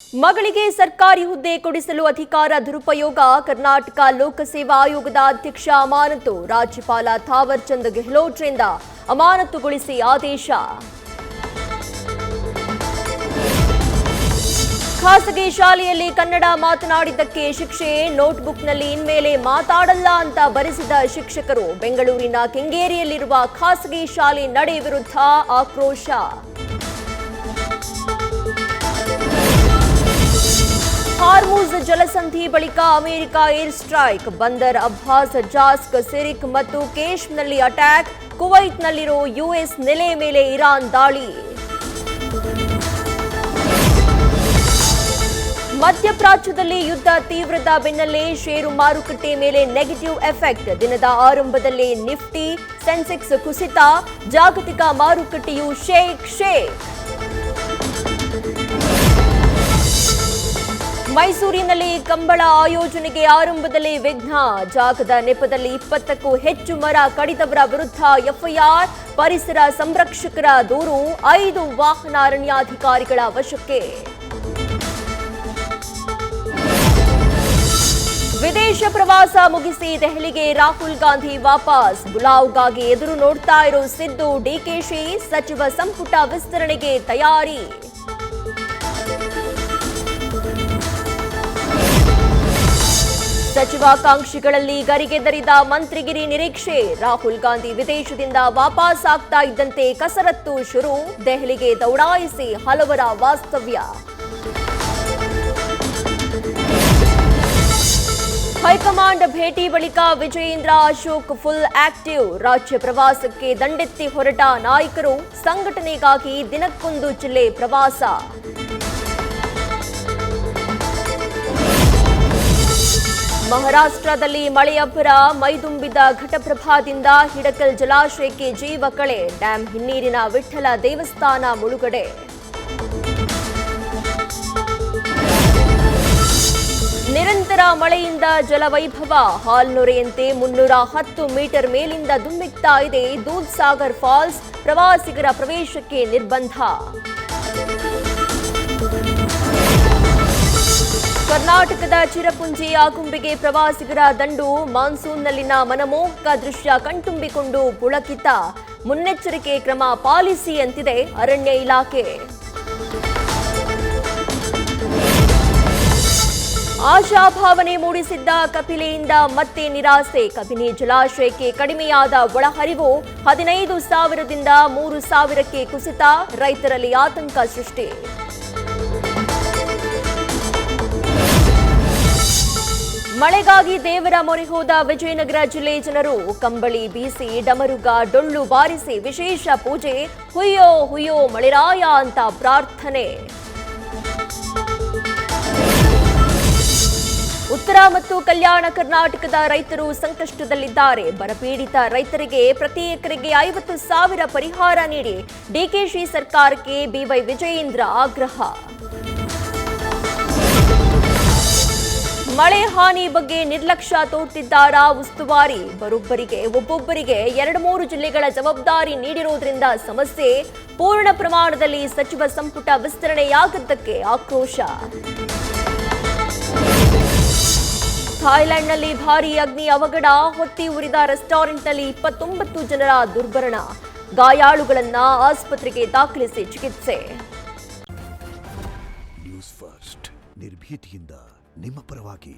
ಮಗಳಿಗೆ ಸರ್ಕಾರಿ ಹುದ್ದೆ ಕೊಡಿಸಲು ಅಧಿಕಾರ ದುರುಪಯೋಗ ಕರ್ನಾಟಕ ಲೋಕಸೇವಾ ಆಯೋಗದ ಅಧ್ಯಕ್ಷ ಅಮಾನತು ರಾಜ್ಯಪಾಲ ಥಾವರ್ ಚಂದ್ ಗೆಹ್ಲೋಟ್ರಿಂದ ಅಮಾನತುಗೊಳಿಸಿ ಆದೇಶ. ಖಾಸಗಿ ಶಾಲೆಯಲ್ಲಿ ಕನ್ನಡ ಮಾತನಾಡಿದ್ದಕ್ಕೆ ಶಿಕ್ಷೆ, ನೋಟ್ಬುಕ್ನಲ್ಲಿ ಇನ್ಮೇಲೆ ಮಾತಾಡಲ್ಲ ಅಂತ ಬರೆಸಿದ ಶಿಕ್ಷಕರು. ಬೆಂಗಳೂರಿನ ಕೆಂಗೇರಿಯಲ್ಲಿರುವ ಖಾಸಗಿ ಶಾಲೆ ನಡೆ ವಿರುದ್ಧ ಆಕ್ರೋಶ. ಹಾರ್ಮುಜ್ ಜಲಸಂಧಿ ಬಳಿಕ ಅಮೆರಿಕ ಏರ್ ಸ್ಟ್ರೈಕ್, ಬಂದರ್ ಅಬ್ಬಾಸ್, ಜಾಸ್ಕ್, ಸಿರಿಕ್ ಮತ್ತು ಕೇಶ್ನಲ್ಲಿ ಅಟ್ಯಾಕ್, ಕುವೈಟ್ನಲ್ಲಿರೋ ಯುಎಸ್ ನೆಲೆ ಮೇಲೆ ಇರಾನ್ ದಾಳಿ. ಮಧ್ಯಪ್ರಾಚ್ಯದಲ್ಲಿ ಯುದ್ಧ ತೀವ್ರದ ಬೆನ್ನಲ್ಲೇ ಷೇರು ಮಾರುಕಟ್ಟೆ ಮೇಲೆ ನೆಗೆಟಿವ್ ಎಫೆಕ್ಟ್. ದಿನದ ಆರಂಭದಲ್ಲೇ ನಿಫ್ಟಿ, ಸೆನ್ಸೆಕ್ಸ್ ಕುಸಿತ, ಜಾಗತಿಕ ಮಾರುಕಟ್ಟೆಯು ಶೇಕ್. ಮೈಸೂರಿನಲ್ಲಿ ಕಂಬಳ ಆಯೋಜನೆಗೆ ಆರಂಭದಲ್ಲಿ ವಿಘ್ನ, ಜಾಗದ ನೆಪದಲ್ಲಿ 20ಕ್ಕೂ ಹೆಚ್ಚು ಮರ ಕಡಿದವರ ವಿರುದ್ಧ ಎಫ್ಐಆರ್, ಪರಿಸರ ಸಂರಕ್ಷಕರ ದೂರು, 5 ವಾಹನ ಅರಣ್ಯಾಧಿಕಾರಿಗಳ ವಶಕ್ಕೆ. ವಿದೇಶ ಪ್ರವಾಸ ಮುಗಿಸಿ ದೆಹಲಿಗೆ ರಾಹುಲ್ ಗಾಂಧಿ ವಾಪಸ್, ಬುಲಾವ್ಗಾಗಿ ಎದುರು ನೋಡ್ತಾ ಇರೋ ಸಿದ್ದು, ಡಿಕೆಶಿ, ಸಚಿವ ಸಂಪುಟ ವಿಸ್ತರಣೆಗೆ ತಯಾರಿ. ಸಚಿವಾಕಾಂಕ್ಷಿಗಳಲ್ಲಿ ಗರಿಗೆದರಿದ ಮಂತ್ರಿಗಿರಿ ನಿರೀಕ್ಷೆ, ರಾಹುಲ್ ಗಾಂಧಿ ವಿದೇಶದಿಂದ ವಾಪಸ್ ಆಗ್ತಾ ಇದ್ದಂತೆ ಕಸರತ್ತು ಶುರು, ದೆಹಲಿಗೆ ದೌಡಾಯಿಸಿ ಹಲವರ ವಾಸ್ತವ್ಯ. ಹೈಕಮಾಂಡ್ ಭೇಟಿ ಬಳಿಕ ವಿಜಯೇಂದ್ರ ಅಶೋಕ್ ಫುಲ್ ಆಕ್ಟಿವ್, ರಾಜ್ಯ ಪ್ರವಾಸಕ್ಕೆ ದಂಡೆತ್ತಿ ಹೊರಟ ನಾಯಕರು, ಸಂಘಟನೆಗಾಗಿ ದಿನಕ್ಕೊಂದು ಜಿಲ್ಲೆ ಪ್ರವಾಸ. ಮಹಾರಾಷ್ಟ್ರದಲ್ಲಿ ಮಳೆಯಬ್ಬರ, ಮೈದುಂಬಿದ ಘಟಪ್ರಭಾದಿಂದ ಹಿಡಕಲ್ ಜಲಾಶಯಕ್ಕೆ ಜೀವ ಕಳೆ, ಡ್ಯಾಂ ಹಿನ್ನೀರಿನ ವಿಠ್ಠಲ ದೇವಸ್ಥಾನ ಮುಳುಗಡೆ. ನಿರಂತರ ಮಳೆಯಿಂದ ಜಲವೈಭವ, ಹಾಲ್ನೊರೆಯಂತೆ 310 ಮೀಟರ್ ಮೇಲಿಂದ ಧುಮ್ಮಿಕ್ತಾ ಇದೆ ದೂದ್ ಸಾಗರ್ ಫಾಲ್ಸ್, ಪ್ರವಾಸಿಗರ ಪ್ರವೇಶಕ್ಕೆ ನಿರ್ಬಂಧ. ಕರ್ನಾಟಕದ ಚಿರಪುಂಜಿ ಆಗುಂಬೆಗೆ ಪ್ರವಾಸಿಗರ ದಂಡು, ಮಾನ್ಸೂನ್ನಲ್ಲಿನ ಮನಮೋಹಕ ದೃಶ್ಯ ಕಣ್ತುಂಬಿಕೊಂಡು ಪುಳಕಿತ, ಮುನ್ನೆಚ್ಚರಿಕೆ ಕ್ರಮ ಪಾಲಿಸಿ ಅಂತಿದೆ ಅರಣ್ಯ ಇಲಾಖೆ. ಆಶಾಭಾವನೆ ಮೂಡಿಸಿದ್ದ ಕಪಿಲೆಯಿಂದ ಮತ್ತೆ ನಿರಾಸೆ, ಕಬಿನಿ ಜಲಾಶಯಕ್ಕೆ ಕಡಿಮೆಯಾದ ಒಳಹರಿವು, 15,000ದಿಂದ 3,000ಕ್ಕೆ ಕುಸಿತ, ರೈತರಲ್ಲಿ ಆತಂಕ ಸೃಷ್ಟಿ. ಮಳೆಗಾಗಿ ದೇವರ ಮೊರೆ ಹೋದ ವಿಜಯನಗರ ಜಿಲ್ಲೆ ಜನರು, ಕಂಬಳಿ ಬೀಸಿ, ಡಮರುಗ, ಡೊಳ್ಳು ಬಾರಿಸಿ ವಿಶೇಷ ಪೂಜೆ, ಹುಯ್ಯೋ ಹುಯ್ಯೋ ಮಳೆರಾಯ ಅಂತ ಪ್ರಾರ್ಥನೆ. ಉತ್ತರ ಮತ್ತು ಕಲ್ಯಾಣ ಕರ್ನಾಟಕದ ರೈತರು ಸಂಕಷ್ಟದಲ್ಲಿದ್ದಾರೆ. ಬರಪೀಡಿತ ರೈತರಿಗೆ ಪ್ರತಿ ಎಕರೆಗೆ 50,000 ಪರಿಹಾರ ನೀಡಿ ಡಿಕೆಶಿ ಸರ್ಕಾರಕ್ಕೆ ಬಿವೈ ವಿಜಯೇಂದ್ರ ಆಗ್ರಹ. ಮಳೆ ಹಾನಿ ಬಗ್ಗೆ ನಿರ್ಲಕ್ಷ್ಯ ತೋರ್ತಿದ್ದಾರಾ ಉಸ್ತುವಾರಿ, ಒಬ್ಬೊಬ್ಬರಿಗೆ 2-3 ಜಿಲ್ಲೆಗಳ ಜವಾಬ್ದಾರಿ ನೀಡಿರೋದ್ರಿಂದ ಸಮಸ್ಯೆ, ಪೂರ್ಣ ಪ್ರಮಾಣದಲ್ಲಿ ಸಚಿವ ಸಂಪುಟ ವಿಸ್ತರಣೆಯಾಗದ್ದಕ್ಕೆ ಆಕ್ರೋಶ. ಥಾಯ್ಲೆಂಡ್ನಲ್ಲಿ ಭಾರೀ ಅಗ್ನಿ ಅವಘಡ, ಹೊತ್ತಿ ಉರಿದ ರೆಸ್ಟೋರೆಂಟ್ನಲ್ಲಿ 29 ಜನರ ದುರ್ಮರಣ, ಗಾಯಾಳುಗಳನ್ನ ಆಸ್ಪತ್ರೆಗೆ ದಾಖಲಿಸಿ ಚಿಕಿತ್ಸೆ. ನ್ಯೂಸ್ ಫಸ್ಟ್ ನಿರ್ಭೀತಿಯಿಂದ ನಿಮ್ಮ ಪರವಾಗಿ.